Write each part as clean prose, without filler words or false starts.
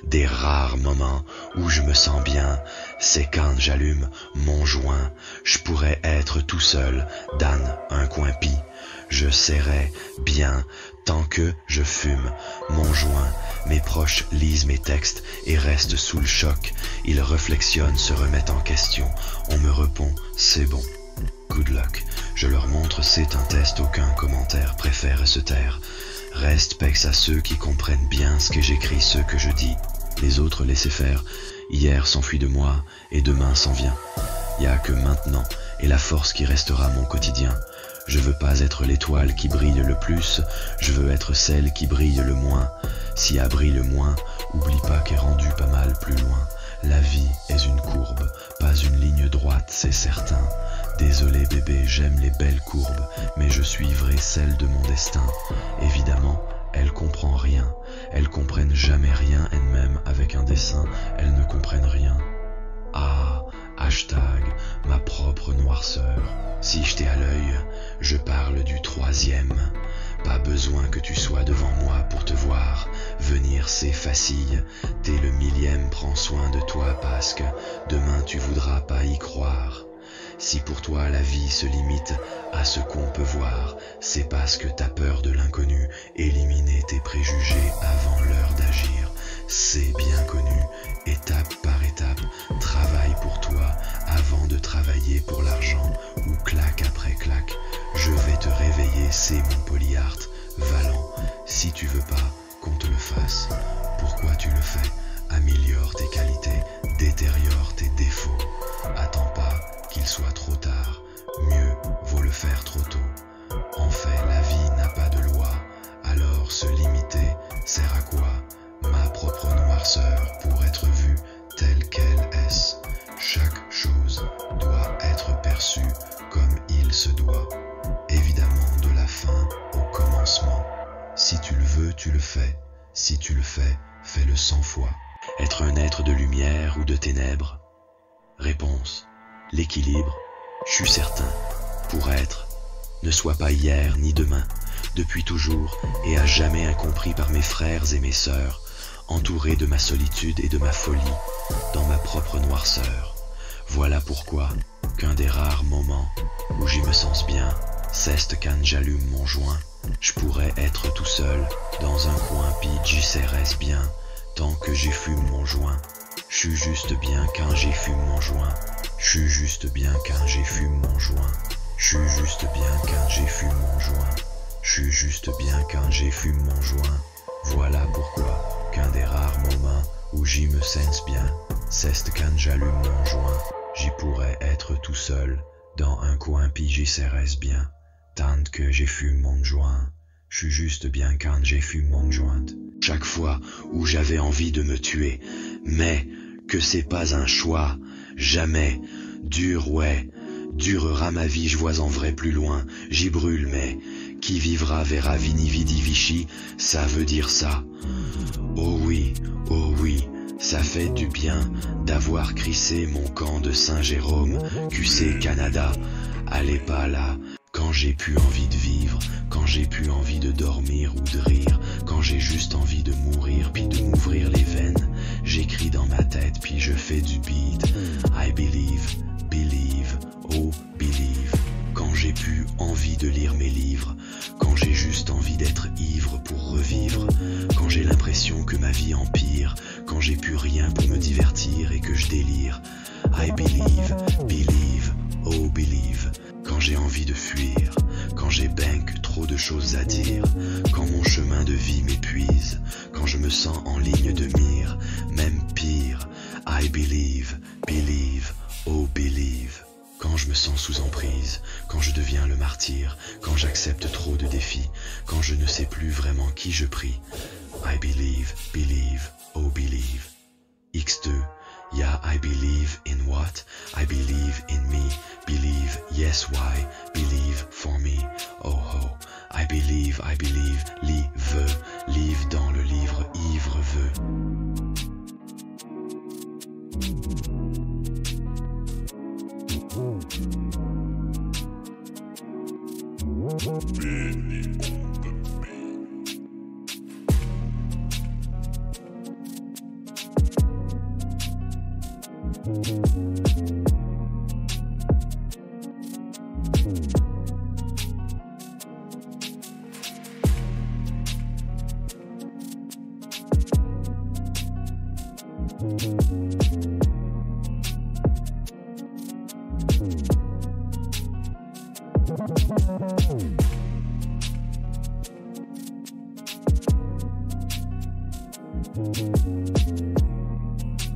Des rares moments où je me sens bien, c'est quand j'allume mon joint. Je pourrais être tout seul dans un coin pis. Je serais bien tant que je fume mon joint. Mes proches lisent mes textes et restent sous le choc. Ils réflexionnent, se remettent en question. On me répond, c'est bon. Good luck. Je leur montre, c'est un test, aucun commentaire, préfère se taire. Respecte à ceux qui comprennent bien ce que j'écris, ce que je dis. Les autres laissez faire. Hier s'enfuit de moi et demain s'en vient. Y a que maintenant et la force qui restera mon quotidien. Je veux pas être l'étoile qui brille le plus, je veux être celle qui brille le moins. Si elle brille le moins, oublie pas qu'elle est rendue pas mal plus loin. La vie est une courbe, pas une ligne droite, c'est certain. Désolé bébé, j'aime les belles courbes, mais je suivrai celle de mon destin. Évidemment, elles comprennent rien, elles comprennent jamais rien elles-mêmes avec un dessin, elles ne comprennent rien. Ah, hashtag ma propre noirceur. Si je t'ai à l'œil, je parle du troisième. Pas besoin que tu sois devant moi pour te voir. Venir c'est facile, t'es le millième, prends soin de toi parce que demain tu voudras pas y croire. Si pour toi la vie se limite à ce qu'on peut voir, c'est parce que t'as peur de l'inconnu, éliminer tes préjugés avant l'heure d'agir. C'est bien connu, étape par étape, travaille pour toi avant de travailler pour l'argent, ou claque après claque. Je vais te réveiller, c'est mon polyart, valant. Si tu veux pas qu'on te le fasse, pourquoi tu le fais? Améliore tes qualités, détériore tes défauts. Attends pas qu'il soit trop tard, mieux vaut le faire trop tôt. En fait, la vie n'a pas de loi, alors se limiter sert à quoi? Ma propre noirceur pour être vue telle qu'elle est. Chaque chose doit être perçue comme il se doit. Évidemment de la fin au commencement. Si tu le veux, tu le fais. Si tu le fais, fais-le 100 fois. Être un être de lumière ou de ténèbres? Réponse. L'équilibre, je suis certain, pour être, ne soit pas hier ni demain, depuis toujours et à jamais incompris par mes frères et mes sœurs, entouré de ma solitude et de ma folie, dans ma propre noirceur. Voilà pourquoi qu'un des rares moments où j'y me sens bien, c'est quand j'allume mon joint. Je pourrais être tout seul, dans un coin pis j'y serais bien, tant que j'y fume mon joint. Je suis juste bien quand j'y fume mon joint. Je suis juste bien quand j'y fume mon joint. Je suis juste bien quand j'y fume mon joint. Je suis juste bien quand j'y fume mon joint. Voilà pourquoi qu'un des rares moments où j'y me sens bien, c'est quand j'allume mon joint. J'y pourrais être tout seul, dans un coin pis j'y serais bien, tant que j'y fume mon joint. Je suis juste bien quand j'y fume mon joint. Chaque fois où j'avais envie de me tuer, mais que c'est pas un choix, jamais, dur ouais, durera ma vie, je vois en vrai plus loin, j'y brûle mais, qui vivra verra vini vidi vici, ça veut dire ça. Oh oui, ça fait du bien d'avoir crissé mon camp de Saint-Jérôme, QC Canada, allez pas là. Quand j'ai plus envie de vivre, quand j'ai plus envie de dormir ou de rire, quand j'ai juste envie de mourir puis de m'ouvrir les veines, j'écris dans ma tête puis je fais du beat. I believe, believe, oh believe. Quand j'ai plus envie de lire mes livres, quand j'ai juste envie d'être ivre pour revivre, quand j'ai l'impression que ma vie empire, quand j'ai plus rien pour me divertir et que je délire. I believe, believe, oh believe. Quand j'ai envie de fuir, quand j'ai trop de choses à dire, quand mon chemin de vie m'épuise, quand je me sens en ligne de mire, même pire. I believe, believe, oh believe. Quand je me sens sous emprise, quand je deviens le martyr, quand j'accepte trop de défis, quand je ne sais plus vraiment qui je prie. I believe, believe, oh believe. X2, yeah, I believe in what? I believe in me. Believe, yes, why? Believe for me. Oh ho, I believe, live dans le livre, ivre veut.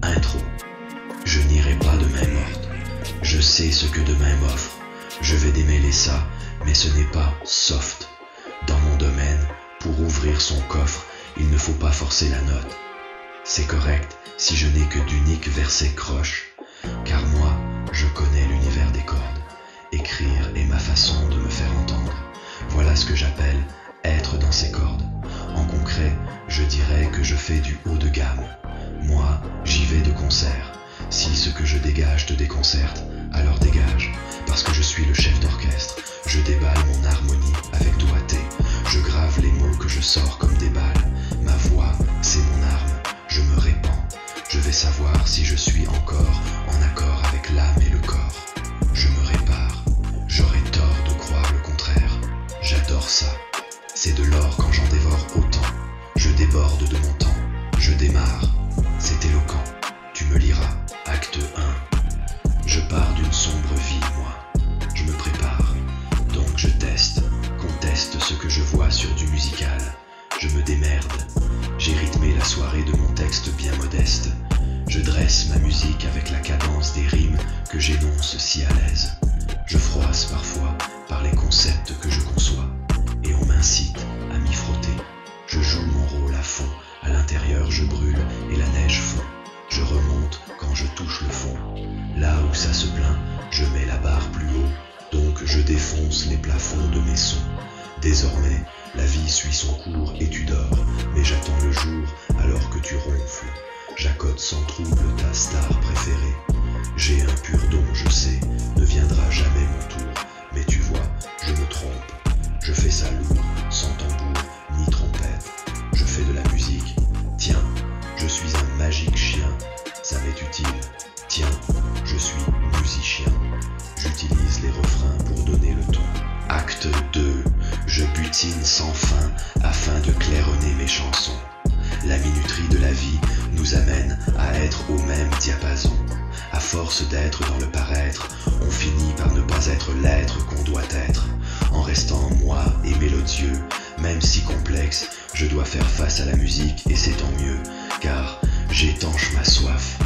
Intro. Je n'irai pas de main morte. Je sais ce que demain m'offre. Je vais démêler ça, mais ce n'est pas soft. Dans mon domaine, pour ouvrir son coffre, il ne faut pas forcer la note. C'est correct si je n'ai que d'uniques versets croches, car moi, je connais l'univers des cordes. Écrire est ma façon de me faire entendre. Voilà ce que j'appelle être dans ces cordes. En concret, je dirais que je fais du haut de gamme. Moi, j'y vais de concert. Si ce que je dégage te déconcerte, alors dégage, parce que je suis le chef d'orchestre. Je déballe mon harmonie avec doigté. Je grave les mots que je sors comme des balles. Ma voix, c'est mon arme, je me répands. Je vais savoir si je suis encore en accord avec l'âme et le corps. Je me répare, j'aurais tort de croire le contraire. J'adore ça, c'est de l'or quand j'en dévore autant. Je déborde de mon temps, je démarre, c'est éloquent. Tu me liras, acte 1. Je pars d'une sombre vie, moi. Je me prépare, donc je teste, conteste ce que je vois sur du musical. Je me démerde, j'ai rythmé la soirée de mon texte bien modeste. Je dresse ma musique avec la cadence des rimes que j'énonce si à l'aise. Je froisse parfois par les concepts que je conçois, et on m'incite à m'y frotter. Je joue mon rôle à fond, à l'intérieur je brûle et la neige fond. Je remonte quand je touche le fond. Là où ça se plaint, je mets la barre plus haut, donc je défonce les plafonds de mes sons. Désormais, la vie suit son cours et tu dors, mais j'attends le jour alors que tu ronfles. J'accorde sans trouble ta star préférée. J'ai un pur don, je sais, ne viendra jamais mon tour, mais tu vois, je me trompe. Je fais ça lourd, sans tambour ni trompette. Je fais de la musique, tiens, je suis un magique chien, ça m'est utile. Tiens, je suis musicien, j'utilise les refrains pour donner le ton. Acte 2, je butine sans fin afin de claironner mes chansons. La minuterie de la vie nous amène à être au même diapason. À force d'être dans le paraître, on finit par ne pas être l'être qu'on doit être. En restant moi et mélodieux, même si complexe, je dois faire face à la musique et c'est tant mieux, car j'étanche ma soif.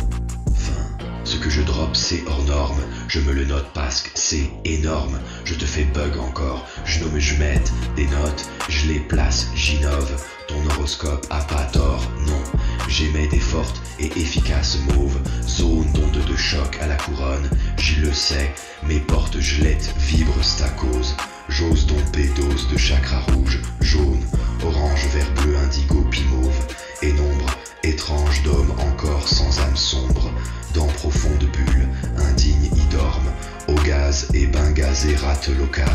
Ce que je drop c'est hors norme, je me le note parce que c'est énorme. Je te fais bug encore, je nomme, je mette des notes, je les place, j'innove. Ton horoscope a pas tort, non. J'émets des fortes et efficaces mauves, zone d'onde de choc à la couronne. J'y le sais, mes portes gelettes vibrent stacose. J'ose domper dose de chakra rouge, jaune, orange, vert, bleu, indigo, puis mauve. Et nombre étrange d'hommes encore sans âme sombre. Dans profonde bulle, indigne y dorment, au gaz et bain gazé rate local.